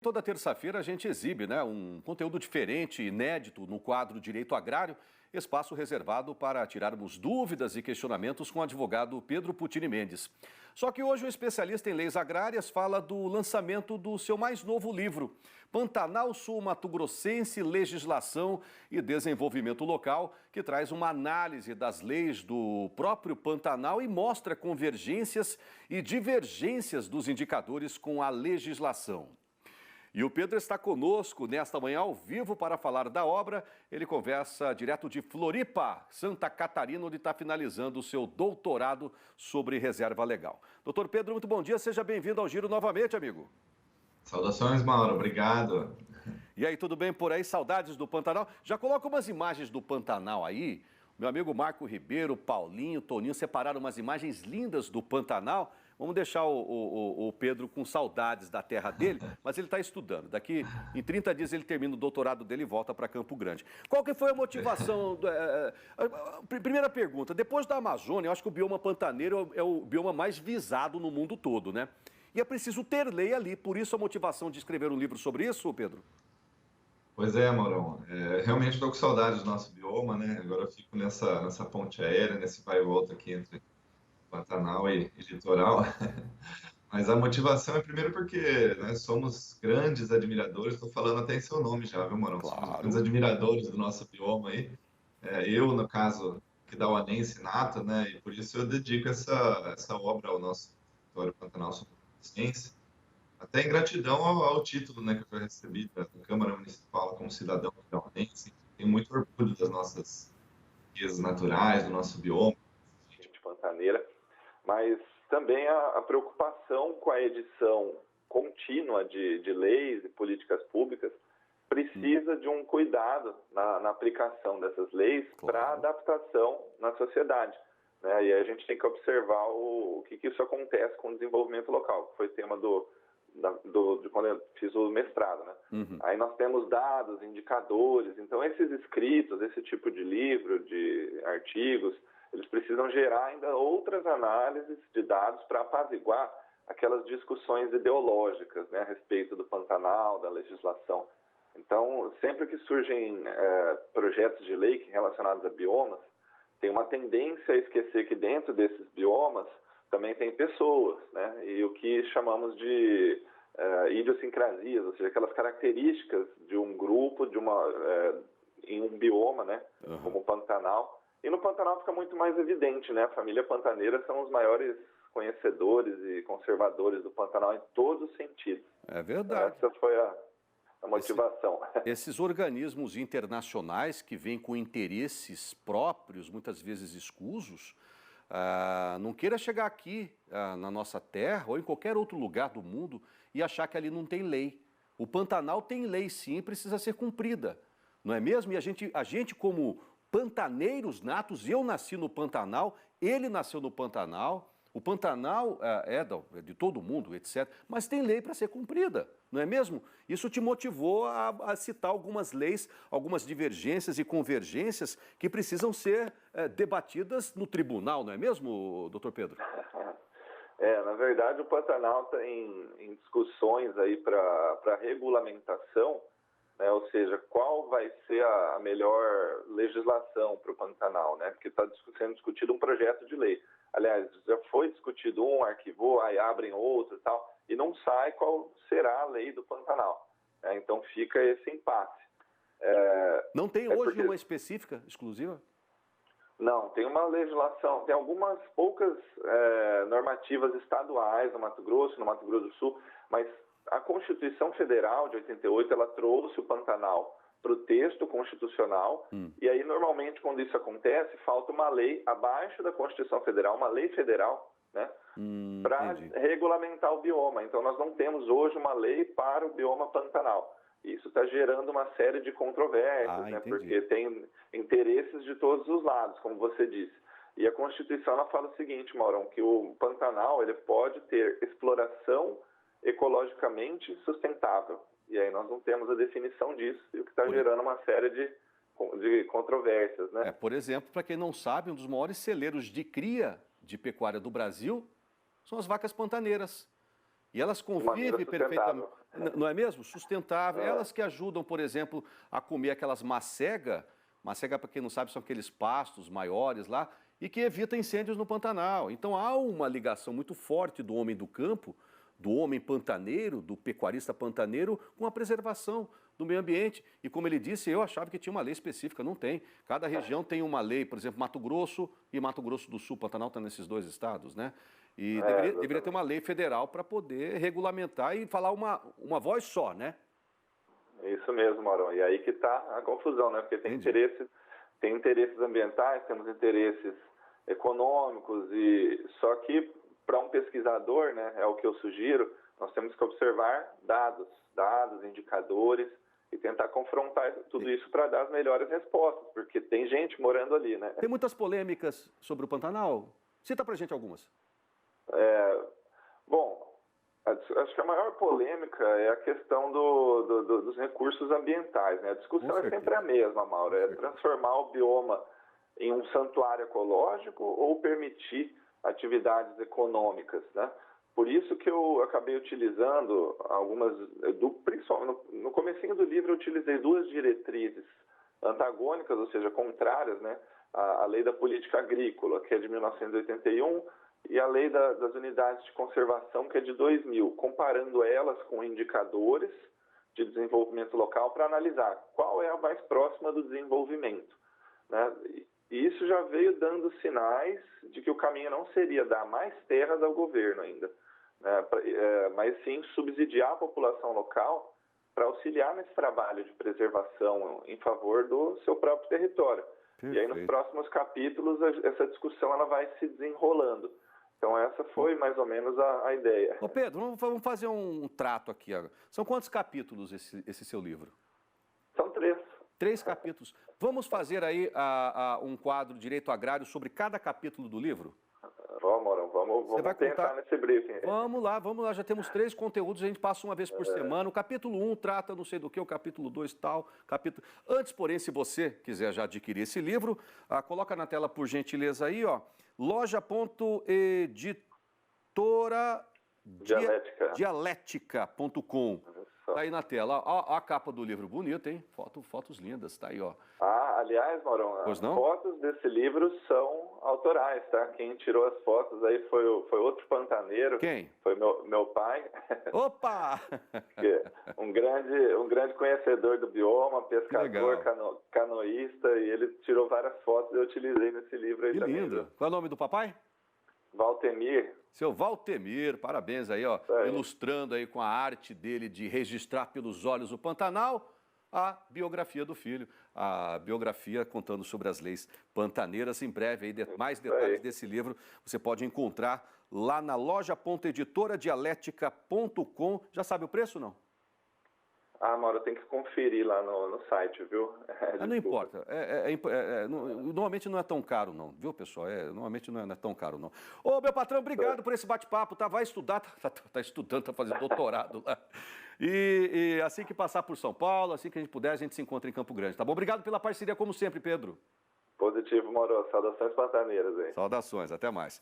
Toda terça-feira a gente exibe, um conteúdo diferente, inédito no quadro Direito Agrário, espaço reservado para tirarmos dúvidas e questionamentos com o advogado Pedro Putini Mendes. Só que hoje o especialista em leis agrárias fala do lançamento do seu mais novo livro, Pantanal Sul-Mato Grossense, Legislação e Desenvolvimento Local, que traz uma análise das leis do próprio Pantanal e mostra convergências e divergências dos indicadores com a legislação. E o Pedro está conosco nesta manhã ao vivo para falar da obra. Ele conversa direto de Floripa, Santa Catarina, onde está finalizando o seu doutorado sobre reserva legal. Doutor Pedro, muito bom dia. Seja bem-vindo ao Giro novamente, amigo. Saudações, Mauro. Obrigado. E aí, tudo bem por aí? Saudades do Pantanal? Já coloca umas imagens do Pantanal aí. Meu amigo Marco Ribeiro, Paulinho, Toninho separaram umas imagens lindas do Pantanal. Vamos deixar o Pedro com saudades da terra dele, mas ele está estudando. Daqui em 30 dias ele termina o doutorado dele e volta para Campo Grande. Qual que foi a motivação? Primeira pergunta, depois da Amazônia, eu acho que o bioma pantaneiro é o bioma mais visado no mundo todo, né? E é preciso ter lei ali, por isso a motivação de escrever um livro sobre isso, Pedro? Pois é, Maurão. Realmente estou com saudades do nosso bioma, né? Agora eu fico nessa ponte aérea, nesse vai e volta aqui entre Pantanal e litoral. Mas a motivação é primeiro porque nós somos grandes admiradores, estou falando até em seu nome já, viu, Maurão? Somos grandes Claro. admiradores do nosso bioma aí. Eu, no caso, aquidauanense nato, né? E por isso eu dedico essa obra ao nosso território Pantanal Sul-Mato-Grossense. Até em gratidão ao título, né, que eu recebi da Câmara Municipal como cidadão aquidauanense. Tenho muito orgulho das nossas riquezas naturais, do nosso bioma, de pantaneira. Mas também a preocupação com a edição contínua de leis e políticas públicas precisa de um cuidado na aplicação dessas leis para adaptação na sociedade, né? E a gente tem que observar o que isso acontece com o desenvolvimento local, que foi tema de quando eu fiz o mestrado, né? Aí nós temos dados, indicadores, então esses escritos, esse tipo de livro, de artigos, eles precisam gerar ainda outras análises de dados para apaziguar aquelas discussões ideológicas, né, a respeito do Pantanal, da legislação. Então, sempre que surgem projetos de lei relacionados a biomas, tem uma tendência a esquecer que dentro desses biomas também tem pessoas, né, e o que chamamos de idiosincrasias, ou seja, aquelas características de um grupo, em um bioma, né, como o Pantanal. E no Pantanal fica muito mais evidente, né? A família pantaneira são os maiores conhecedores e conservadores do Pantanal em todos os sentidos. É verdade. Essa foi a motivação. Esses organismos internacionais que vêm com interesses próprios, muitas vezes escusos, não queira chegar aqui na nossa terra ou em qualquer outro lugar do mundo e achar que ali não tem lei. O Pantanal tem lei sim e precisa ser cumprida, não é mesmo? E a gente como pantaneiros natos, eu nasci no Pantanal, ele nasceu no Pantanal, o Pantanal é de todo mundo, etc. Mas tem lei para ser cumprida, não é mesmo? Isso te motivou a citar algumas leis, algumas divergências e convergências que precisam ser debatidas no tribunal, não é mesmo, doutor Pedro? Na verdade o Pantanal está em discussões aí para regulamentação, né, ou seja, qual vai ser a melhor legislação para o Pantanal, né? Porque está sendo discutido um projeto de lei. Aliás, já foi discutido um, arquivou, aí abrem outro e tal, e não sai qual será a lei do Pantanal. Então fica esse impasse. Não tem hoje uma específica, exclusiva? Não, tem uma legislação, tem algumas poucas normativas estaduais no Mato Grosso do Sul, mas a Constituição Federal de 88, ela trouxe o Pantanal para o texto constitucional, e aí normalmente quando isso acontece, falta uma lei abaixo da Constituição Federal, uma lei federal, né, para regulamentar o bioma. Então nós não temos hoje uma lei para o bioma Pantanal. Isso está gerando uma série de controvérsias, né, porque tem interesses de todos os lados, como você disse. E a Constituição ela fala o seguinte, Maurão, que o Pantanal ele pode ter exploração ecologicamente sustentável. E aí nós não temos a definição disso, e o que está gerando uma série de controvérsias, né? Por exemplo, para quem não sabe, um dos maiores celeiros de cria de pecuária do Brasil são as vacas pantaneiras. E elas de maneira convivem perfeitamente, sustentável. não é mesmo? Sustentável. É. Elas que ajudam, por exemplo, a comer aquelas macega. Macega, para quem não sabe, são aqueles pastos maiores lá e que evita incêndios no Pantanal. Então há uma ligação muito forte do homem do campo, do homem pantaneiro, do pecuarista pantaneiro, com a preservação do meio ambiente. E como ele disse, eu achava que tinha uma lei específica, não tem. Cada região tem uma lei, por exemplo, Mato Grosso e Mato Grosso do Sul, Pantanal está nesses dois estados, né? E deveria ter uma lei federal para poder regulamentar e falar uma voz só, né? Isso mesmo, Maurão. E aí que está a confusão, né? Porque tem interesses ambientais, temos interesses econômicos, e só que para um pesquisador, né, é o que eu sugiro, nós temos que observar dados, indicadores, e tentar confrontar tudo isso para dar as melhores respostas, porque tem gente morando ali, né? Tem muitas polêmicas sobre o Pantanal? Cita pra gente algumas. Bom, acho que a maior polêmica é a questão dos recursos ambientais, né? A discussão é sempre a mesma, Mauro, é transformar o bioma em um santuário ecológico ou permitir atividades econômicas, né? Por isso que eu acabei utilizando algumas, principalmente no comecinho do livro eu utilizei duas diretrizes antagônicas, ou seja, contrárias, né? A lei da política agrícola, que é de 1981, e a lei das unidades de conservação, que é de 2000, comparando elas com indicadores de desenvolvimento local para analisar qual é a mais próxima do desenvolvimento, né? E isso já veio dando sinais de que o caminho não seria dar mais terras ao governo ainda, né? Mas sim subsidiar a população local para auxiliar nesse trabalho de preservação em favor do seu próprio território. Perfeito. E aí nos próximos capítulos essa discussão ela vai se desenrolando. Então essa foi mais ou menos a ideia. Ô Pedro, vamos fazer um trato aqui. São quantos capítulos esse seu livro? São 3. 3 capítulos. Vamos fazer aí um quadro Direito Agrário sobre cada capítulo do livro? Vamos, Maurão, vamos tentar nesse briefing. Vamos lá, já temos 3 conteúdos, a gente passa uma vez por semana. O capítulo 1 trata não sei do que, o capítulo 2 tal, capítulo... Antes, porém, se você quiser já adquirir esse livro, coloca na tela por gentileza aí, ó, loja.editora.dialética.com. Tá aí na tela. Ó, a capa do livro bonita, hein? Fotos lindas, tá aí, ó. Aliás, Maurão, as fotos desse livro são autorais, tá? Quem tirou as fotos aí foi outro pantaneiro. Quem? Foi meu pai. Opa! um grande conhecedor do bioma, pescador, canoísta, e ele tirou várias fotos e eu utilizei nesse livro aí também. Que lindo. Qual é o nome do papai? Valtemir. Seu Valtemir, parabéns aí, ó, ilustrando aí com a arte dele de registrar pelos olhos o Pantanal, a biografia do filho, a biografia contando sobre as leis pantaneiras. Em breve, aí, mais detalhes desse livro você pode encontrar lá na loja.editoradialética.com. Já sabe o preço, não? Mauro, tem que conferir lá no site, viu? Não importa. Normalmente não é tão caro, não, viu, pessoal? Normalmente não é tão caro, não. Ô, meu patrão, obrigado por esse bate-papo, tá? Vai estudar, tá estudando, tá fazendo doutorado lá. E assim que passar por São Paulo, assim que a gente puder, a gente se encontra em Campo Grande, tá bom? Obrigado pela parceria, como sempre, Pedro. Positivo, Mauro. Saudações pantaneiras aí. Saudações, até mais.